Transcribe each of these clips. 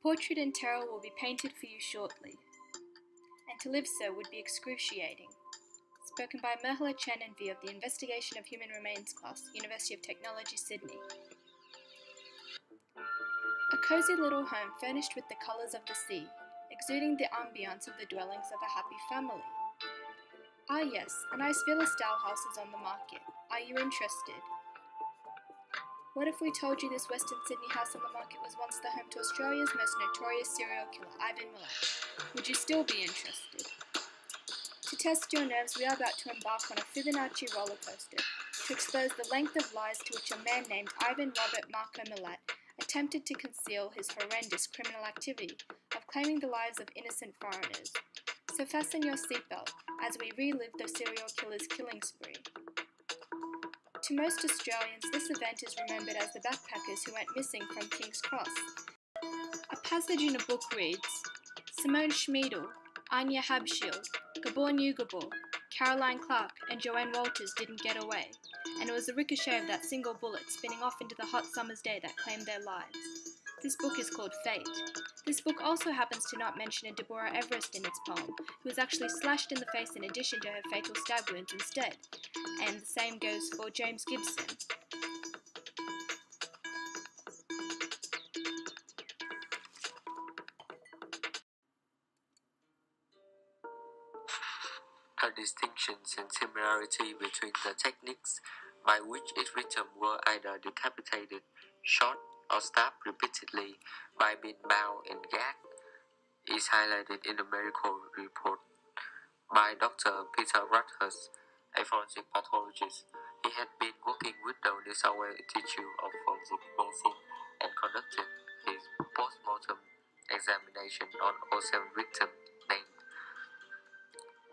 portrait in terror will be painted for you shortly, and to live so would be excruciating. Spoken by Miaghala, Chanh and V of the Investigation of Human Remains class, University of Technology, Sydney. A cosy little home furnished with the colours of the sea, exuding the ambience of the dwellings of a happy family. Ah yes, a nice villa-style house is on the market. Are you interested? What if we told you this Western Sydney house on the market was once the home to Australia's most notorious serial killer, Ivan Milat? Would you still be interested? To test your nerves, we are about to embark on a Fibonacci roller coaster to expose the length of lies to which a man named Ivan Robert Marco Milat attempted to conceal his horrendous criminal activity of claiming the lives of innocent foreigners. So fasten your seatbelt as we relive the serial killer's killing spree. To most Australians, this event is remembered as the backpackers who went missing from King's Cross. A passage in a book reads, Simone Schmidl, Anya Habschild, Gabor Nugabor, Caroline Clark and Joanne Walters didn't get away, and it was the ricochet of that single bullet spinning off into the hot summer's day that claimed their lives. This book is called Fate. This book also happens to not mention a Deborah Everest in its poem, who was actually slashed in the face in addition to her fatal stab wounds instead, and the same goes for James Gibson. A distinction and similarity between the techniques by which each victim were either decapitated, shot, or stabbed repeatedly by being bound and gagged is highlighted in the medical report by Dr. Peter Rutgers, a forensic pathologist. He had been working with the New South Wales Institute of Forensic Medicine and conducted his post-mortem examination on all 7 victims named.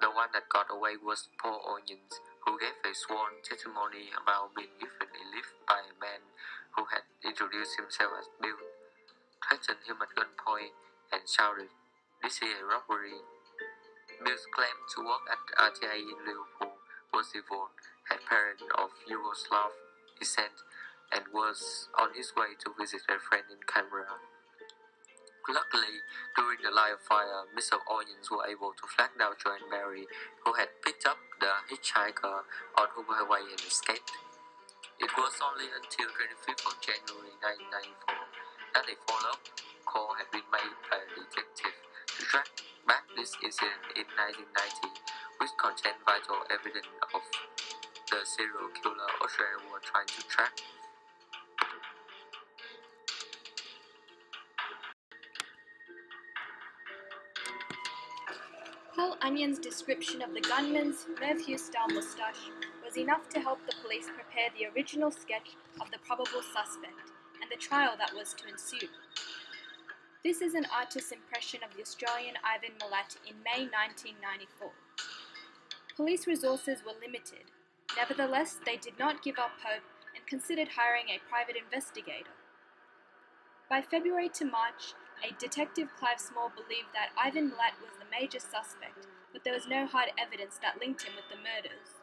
The one that got away was Paul Onions, who gave a sworn testimony about being given a lift by a man who had introduced himself as Bill, threatened him at gunpoint, and shouted, "This is a robbery." Bill's claim to work at RTI in Liverpool was divorced, had parents of Yugoslav descent, and was on his way to visit a friend in Canberra. Luckily, during the line of fire, Mr. Onions were able to flag down Joanne Mary, who had picked up the hitchhiker on her way and escaped. It was only until 25th of January 1994 that a follow-up call had been made by a detective to track back this incident in 1990, which contained vital evidence of the serial killer Australia were trying to track. Paul Onion's description of the gunman's Merv Hughes-style moustache was enough to help the police prepare the original sketch of the probable suspect and the trial that was to ensue. This is an artist's impression of the Australian Ivan Milat in May 1994. Police resources were limited. Nevertheless, they did not give up hope and considered hiring a private investigator. By February to March, a detective Clive Small believed that Ivan Milat was the major suspect, but there was no hard evidence that linked him with the murders.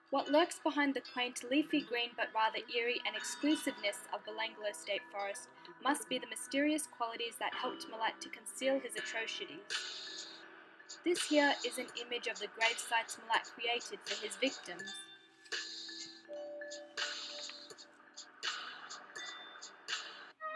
What lurks behind the quaint, leafy green but rather eerie and exclusiveness of the Langlo State Forest must be the mysterious qualities that helped Milat to conceal his atrocities. This here is an image of the grave sites Milat created for his victims.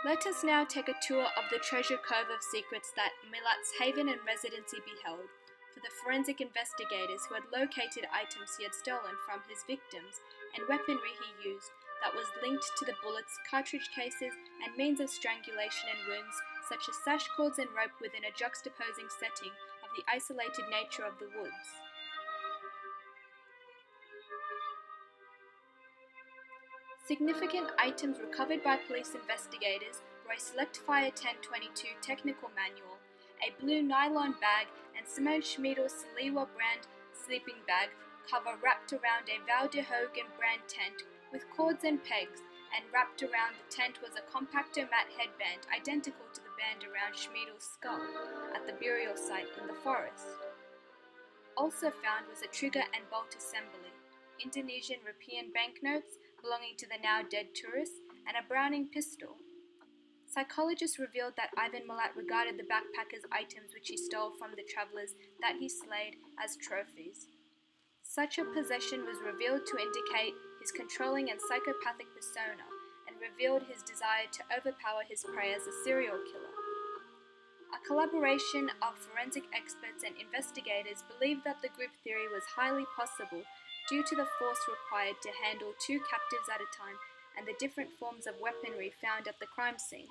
Let us now take a tour of the treasure cove of secrets that Milat's haven and residency beheld, for the forensic investigators who had located items he had stolen from his victims and weaponry he used that was linked to the bullets, cartridge cases, and means of strangulation and wounds, such as sash cords and rope within a juxtaposing setting of the isolated nature of the woods. Significant items recovered by police investigators were a Select Fire 1022 technical manual, a blue nylon bag, and Simone Schmidl's Saliwa brand sleeping bag cover wrapped around a Val de Hogan brand tent with cords and pegs, and wrapped around the tent was a compactor mat headband identical to the band around Schmidl's skull at the burial site in the forest. Also found was a trigger and bolt assembly, Indonesian Rupiah banknotes belonging to the now dead tourist, and a Browning pistol. Psychologists revealed that Ivan Milat regarded the backpacker's items which he stole from the travelers that he slayed as trophies. Such a possession was revealed to indicate his controlling and psychopathic persona and revealed his desire to overpower his prey as a serial killer. A collaboration of forensic experts and investigators believed that the group theory was highly possible due to the force required to handle 2 captives at a time and the different forms of weaponry found at the crime scene.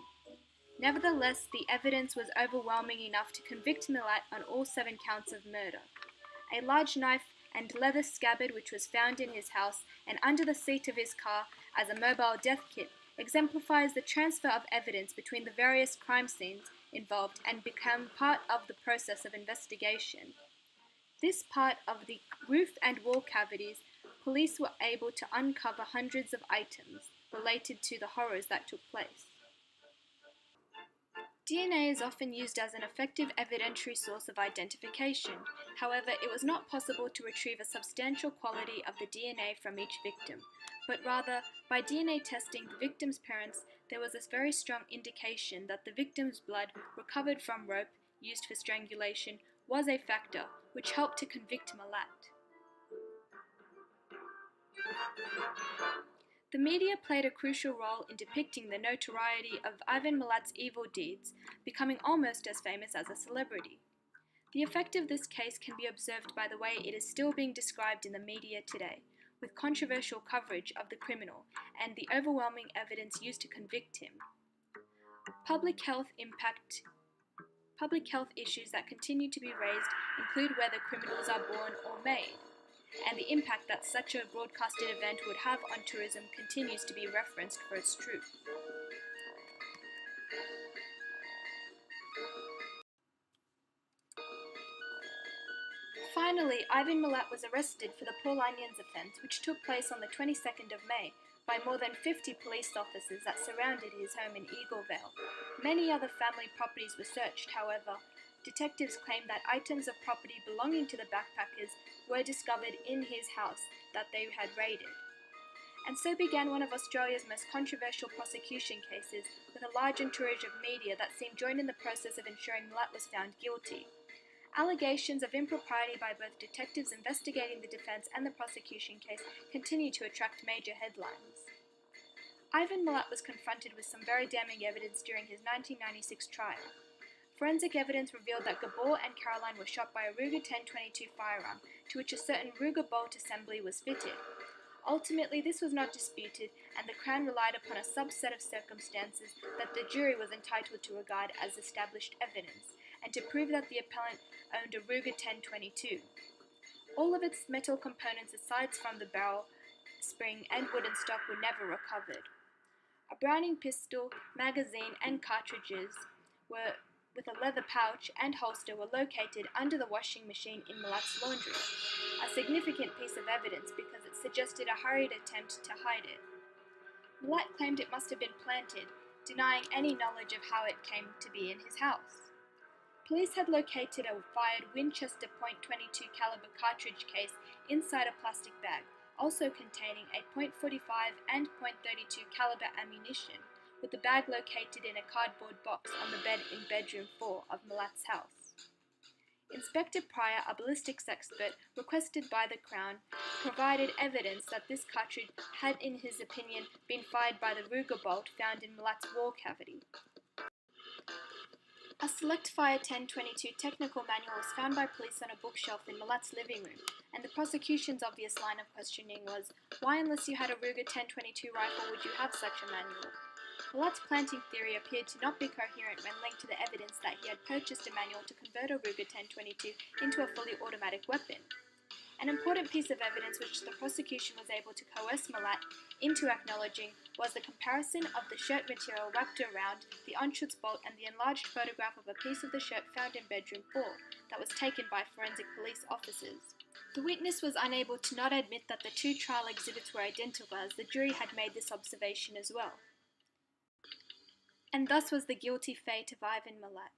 Nevertheless, the evidence was overwhelming enough to convict Milat on all 7 counts of murder. A large knife and leather scabbard which was found in his house and under the seat of his car as a mobile death kit exemplifies the transfer of evidence between the various crime scenes involved and become part of the process of investigation. This part of the roof and wall cavities, police were able to uncover hundreds of items related to the horrors that took place. DNA is often used as an effective evidentiary source of identification. However, it was not possible to retrieve a substantial quality of the DNA from each victim, but rather, by DNA testing the victim's parents, there was a very strong indication that the victim's blood recovered from rope used for strangulation was a factor which helped to convict Milat. The media played a crucial role in depicting the notoriety of Ivan Milat's evil deeds, becoming almost as famous as a celebrity. The effect of this case can be observed by the way it is still being described in the media today, with controversial coverage of the criminal and the overwhelming evidence used to convict him. Public health issues that continue to be raised include whether criminals are born or made, and the impact that such a broadcasted event would have on tourism continues to be referenced for its truth. Finally, Ivan Milat was arrested for the Paul Onions offence, which took place on the 22nd of May by more than 50 police officers that surrounded his home in Eaglevale. Many other family properties were searched, however. Detectives claimed that items of property belonging to the backpackers were discovered in his house that they had raided. And so began one of Australia's most controversial prosecution cases, with a large entourage of media that seemed joined in the process of ensuring Milat was found guilty. Allegations of impropriety by both detectives investigating the defence and the prosecution case continued to attract major headlines. Ivan Milat was confronted with some very damning evidence during his 1996 trial. Forensic evidence revealed that Gabor and Caroline were shot by a Ruger 10-22 firearm, to which a certain Ruger bolt assembly was fitted. Ultimately, this was not disputed, and the Crown relied upon a subset of circumstances that the jury was entitled to regard as established evidence, and to prove that the appellant owned a Ruger 10-22. All of its metal components aside from the barrel, spring, and wooden stock were never recovered. A Browning pistol, magazine, and cartridges with a leather pouch and holster were located under the washing machine in Milat's laundry, a significant piece of evidence because it suggested a hurried attempt to hide it. Milat claimed it must have been planted, denying any knowledge of how it came to be in his house. Police had located a fired Winchester .22 caliber cartridge case inside a plastic bag, also containing a .45 and .32 caliber ammunition, with the bag located in a cardboard box on the bed in bedroom 4 of Milat's house. Inspector Pryor, a ballistics expert requested by the Crown, provided evidence that this cartridge had, in his opinion, been fired by the Ruger bolt found in Milat's wall cavity. A Select Fire 10-22 technical manual was found by police on a bookshelf in Milat's living room, and the prosecution's obvious line of questioning was, why, unless you had a Ruger 10-22 rifle, would you have such a manual? Milat's planting theory appeared to not be coherent when linked to the evidence that he had purchased a manual to convert a Ruger 10-22 into a fully automatic weapon. An important piece of evidence which the prosecution was able to coerce Milat into acknowledging was the comparison of the shirt material wrapped around the Anschutz bolt and the enlarged photograph of a piece of the shirt found in bedroom 4 that was taken by forensic police officers. The witness was unable to not admit that the 2 trial exhibits were identical, as the jury had made this observation as well. And thus was the guilty fate of Ivan Milat.